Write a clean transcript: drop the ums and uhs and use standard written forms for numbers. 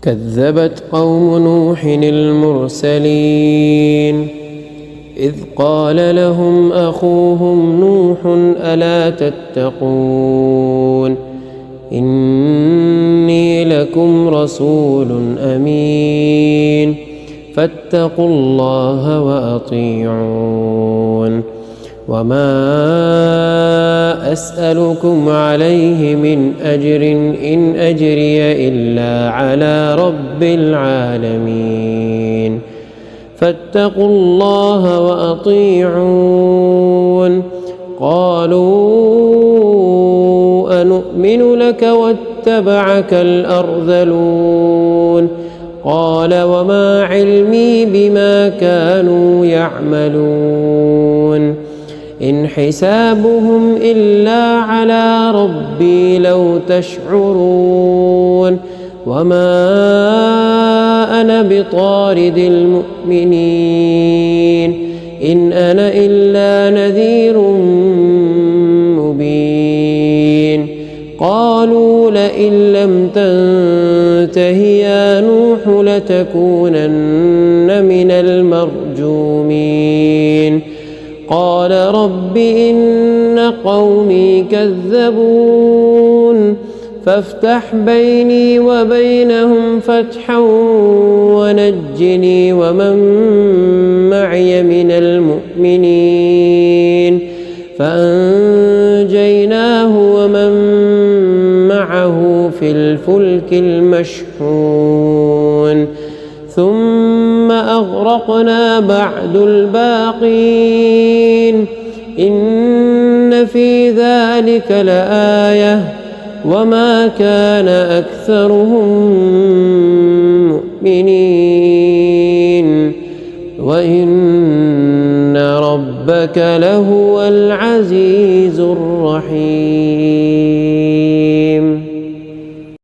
كذبت قوم نوح المرسلين إذ قال لهم أخوهم نوح ألا تتقون إني لكم رسول أمين فاتقوا الله وأطيعون وما أسألكم عليه من أجر إن أجري إلا على رب العالمين فاتقوا الله وأطيعون قالوا أنؤمن لك واتبعك الأرذلون قال وما علمي بما كانوا يعملون إن حسابهم إلا على ربي لو تشعرون وما أنا بطارد المؤمنين إن أنا إلا نذير مبين قالوا لئن لم تنته يا نوح لتكونن من المرجومين قال رب إن قومي كذبون فافتح بيني وبينهم فتحا ونجني ومن معي من المؤمنين فأنجيناه ومن معه في الفلك المشحون ثم أغرقنا بعد الباقين إن في ذلك لآية وما كان أكثرهم مؤمنين وإن ربك لهو العزيز الرحيم.